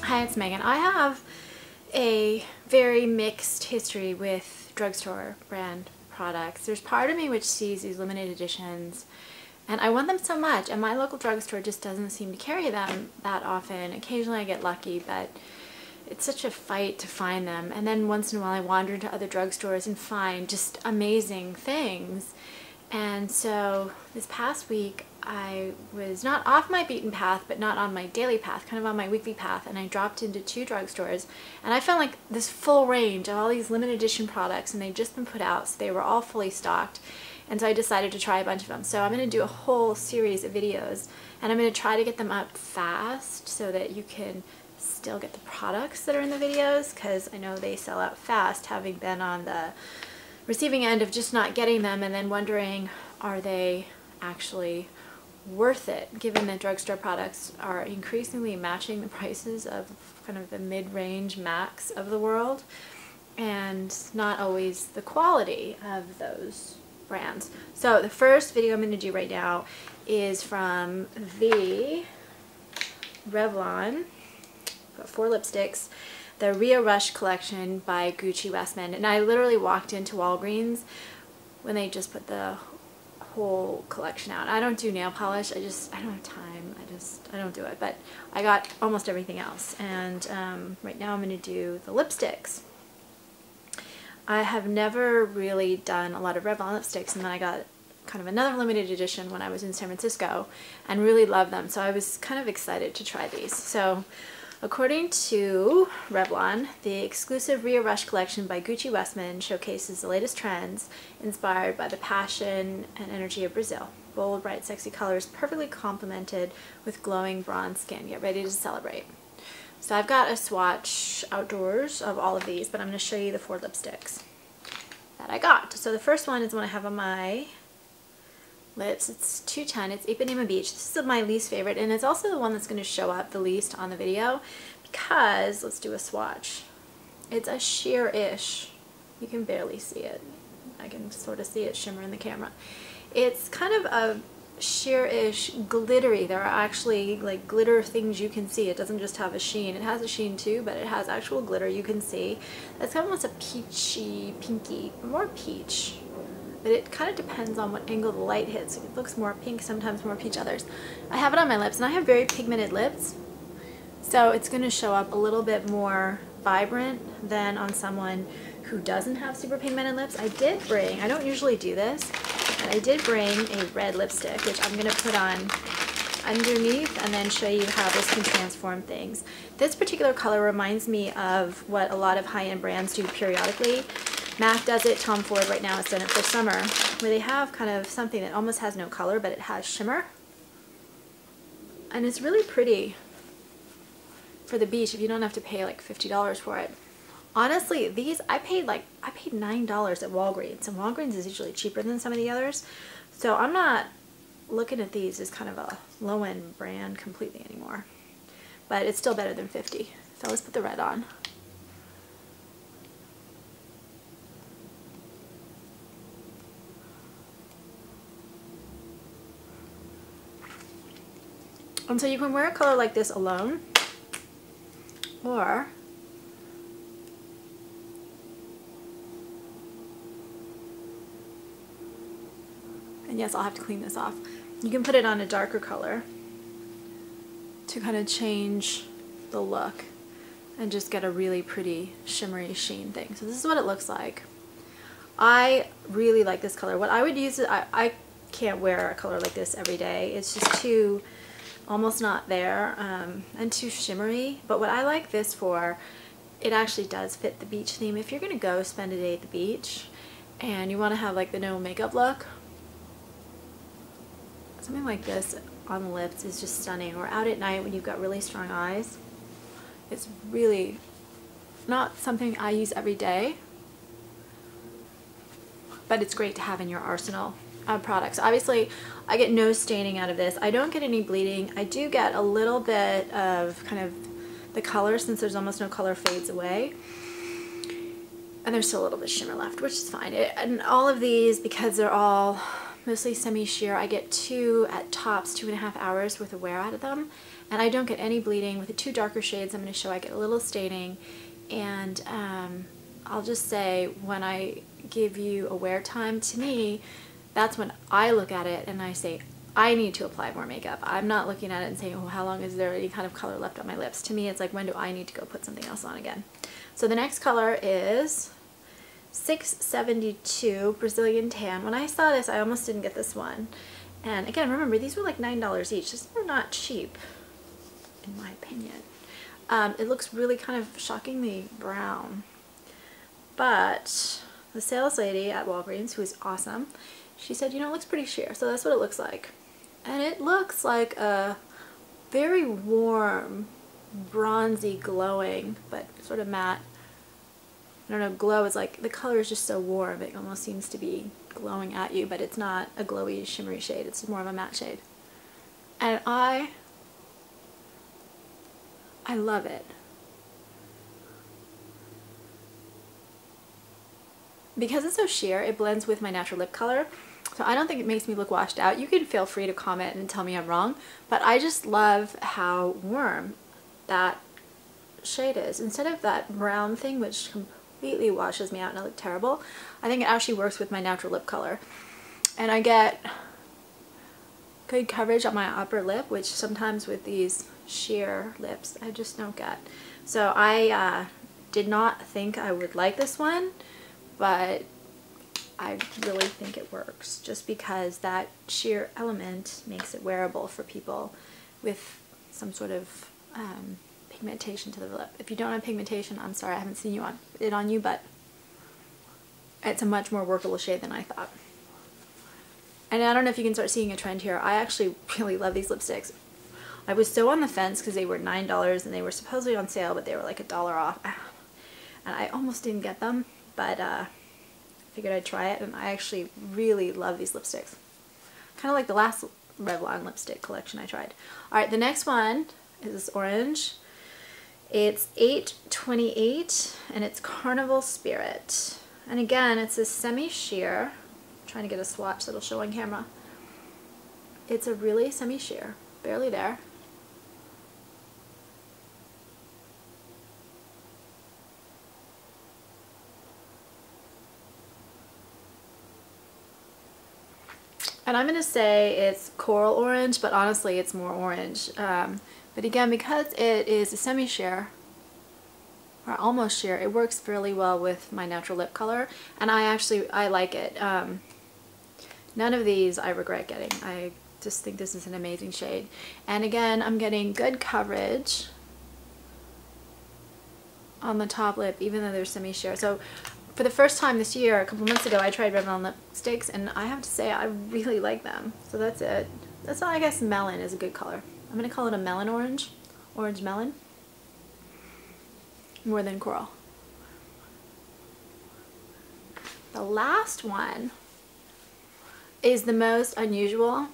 Hi, it's Megan. I have a very mixed history with drugstore brand products. There's part of me which sees these limited editions and I want them so much, and my local drugstore just doesn't seem to carry them that often. Occasionally I get lucky, but it's such a fight to find them. And then once in a while I wander into other drugstores and find just amazing things. And so this past week I was not off my beaten path, but not on my daily path, kind of on my weekly path, and I dropped into 2 drugstores and I found like this full range of all these limited edition products, and they'd just been put out, so they were all fully stocked. And so I decided to try a bunch of them. So I'm going to do a whole series of videos, and I'm going to try to get them up fast so that you can still get the products that are in the videos, because I know they sell out fast, having been on the receiving end of just not getting them and then wondering, are they actually worth it, given that drugstore products are increasingly matching the prices of kind of the mid-range Macs of the world, and not always the quality of those brands. So the first video I'm going to do right now is from the Revlon, got 4 lipsticks, the Rio Rush collection by Gucci Westman. And I literally walked into Walgreens when they just put the whole collection out. I don't do nail polish, I don't have time, I don't do it, but I got almost everything else. And right now I'm going to do the lipsticks. I have never really done a lot of Revlon lipsticks, and then I got kind of another limited edition when I was in San Francisco and really loved them, so I was kind of excited to try these. So according to Revlon, the exclusive Rio Rush collection by Gucci Westman showcases the latest trends inspired by the passion and energy of Brazil. Bold, bright, sexy colors perfectly complemented with glowing bronze skin. Get ready to celebrate. So I've got a swatch outdoors of all of these, but I'm going to show you the 4 lipsticks that I got. So the first one is one I have on my lips. It's 210. It's Ipanema Beach. This is my least favorite, and it's also the one that's going to show up the least on the video because, let's do a swatch. It's a sheer-ish. You can barely see it. I can sort of see it shimmer in the camera. It's kind of a sheer-ish glittery. There are actually like glitter things you can see. It doesn't just have a sheen. It has a sheen too, but it has actual glitter you can see. It's kind of almost a peachy, pinky, more peach. But it kind of depends on what angle the light hits. It looks more pink, sometimes more peach others. I have it on my lips, and I have very pigmented lips, so it's going to show up a little bit more vibrant than on someone who doesn't have super pigmented lips. I did bring, I don't usually do this, but I did bring a red lipstick, which I'm going to put on underneath and then show you how this can transform things. This particular color reminds me of what a lot of high-end brands do periodically. MAC does it, Tom Ford right now has done it for summer, where they have kind of something that almost has no color, but it has shimmer. And it's really pretty for the beach if you don't have to pay like $50 for it. Honestly, these, I paid $9 at Walgreens, and Walgreens is usually cheaper than some of the others. So I'm not looking at these as kind of a low-end brand completely anymore. But it's still better than $50. So let's put the red on. And so you can wear a color like this alone, or and yes, I'll have to clean this off. You can put it on a darker color to kind of change the look and just get a really pretty shimmery sheen thing. So this is what it looks like. I really like this color. What I would use, I can't wear a color like this every day. It's just too almost not there, and too shimmery. But what I like this for, it actually does fit the beach theme. If you're gonna go spend a day at the beach and you want to have like the no makeup look, something like this on the lips is just stunning. Or out at night when you've got really strong eyes. It's really not something I use every day, but it's great to have in your arsenal of products. Obviously, I get no staining out of this. I don't get any bleeding. I do get a little bit of kind of the color, since there's almost no color, fades away. And there's still a little bit of shimmer left, which is fine. And all of these, because they're all mostly semi-sheer. I get 2 at tops, 2.5 hours worth of wear out of them, and I don't get any bleeding. With the 2 darker shades I'm going to show, I get a little staining, and I'll just say, when I give you a wear time, to me, that's when I look at it and I say, I need to apply more makeup. I'm not looking at it and saying, oh, how long is there any kind of color left on my lips? To me, it's like, when do I need to go put something else on again? So the next color is 672 Brazilian Tan. When I saw this, I almost didn't get this one. And again, remember, these were like $9 each. These were not cheap, in my opinion. It looks really kind of shockingly brown. But the sales lady at Walgreens, who is awesome, she said, you know, it looks pretty sheer. So that's what it looks like. And it looks like a very warm, bronzy, glowing, but sort of matte. I don't know, glow is like, the color is just so warm, it almost seems to be glowing at you, but it's not a glowy, shimmery shade, it's more of a matte shade. And I love it. Because it's so sheer, it blends with my natural lip color, so I don't think it makes me look washed out. You can feel free to comment and tell me I'm wrong, but I just love how warm that shade is. Instead of that brown thing, which completely washes me out and I look terrible, I think it actually works with my natural lip color. And I get good coverage on my upper lip, which sometimes with these sheer lips I just don't get. So I did not think I would like this one, but I really think it works, just because that sheer element makes it wearable for people with some sort of pigmentation to the lip. If you don't have pigmentation, I'm sorry, I haven't seen it on you, but it's a much more workable shade than I thought. And I don't know if you can start seeing a trend here. I actually really love these lipsticks. I was so on the fence because they were $9 and they were supposedly on sale, but they were like $1 off. And I almost didn't get them, but figured I'd try it, and I actually really love these lipsticks. Kind of like the last Revlon lipstick collection I tried. Alright, the next one is this orange. It's 828 and it's Carnival Spirit. And again, it's a semi-sheer. I'm trying to get a swatch that'll show on camera. It's a really semi-sheer, barely there. And I'm going to say it's coral orange, but honestly it's more orange. But again, because it is a semi-sheer, or almost sheer, it works fairly well with my natural lip color, and I like it. None of these I regret getting. I just think this is an amazing shade. And again, I'm getting good coverage on the top lip, even though they're semi-sheer. So for the first time this year, a couple months ago, I tried Revlon lipsticks, and I have to say I really like them. So that's it. That's why I guess melon is a good color. I'm going to call it a melon orange. Orange melon. More than coral. The last one is the most unusual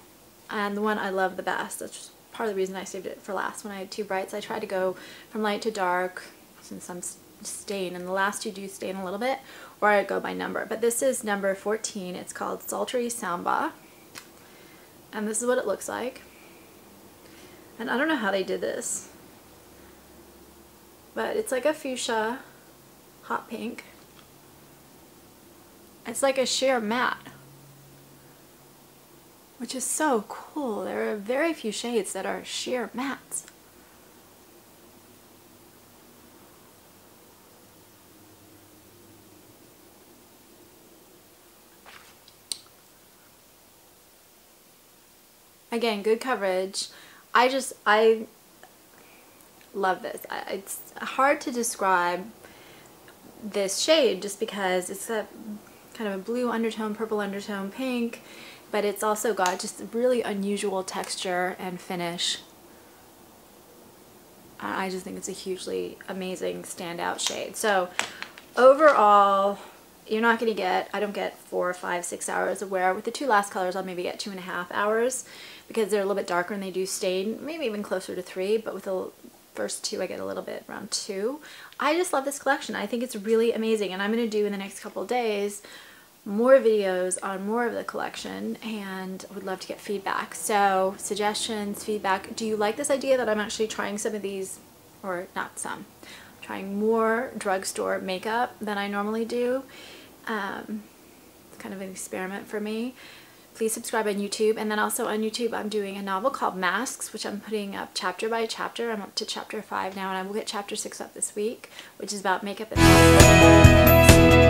and the one I love the best. That's just part of the reason I saved it for last. When I had 2 brights, I tried to go from light to dark, since I'm stain, and the last 2 do stain a little bit, or I go by number. But this is number 14. It's called Sultry Samba, and this is what it looks like. And I don't know how they did this, but it's like a fuchsia hot pink. It's like a sheer matte, which is so cool. There are very few shades that are sheer mattes. Again, good coverage. I love this. It's hard to describe this shade just because it's a kind of a blue undertone, purple undertone, pink, but it's also got just a really unusual texture and finish. I just think it's a hugely amazing standout shade. So overall, you're not going to get, I don't get 4, 5, 6 hours of wear. With the 2 last colors, I'll maybe get 2.5 hours because they're a little bit darker and they do stain, maybe even closer to 3, but with the first 2 I get a little bit around 2. I just love this collection. I think it's really amazing, and I'm going to do in the next couple of days more videos on more of the collection, and would love to get feedback. So suggestions, feedback. Do you like this idea that I'm actually trying some of these, or not some, trying more drugstore makeup than I normally do? It's kind of an experiment for me. Please subscribe on YouTube, and then also on YouTube I'm doing a novel called Masks, which I'm putting up chapter by chapter. I'm up to chapter 5 now, and I will get chapter 6 up this week, which is about makeup and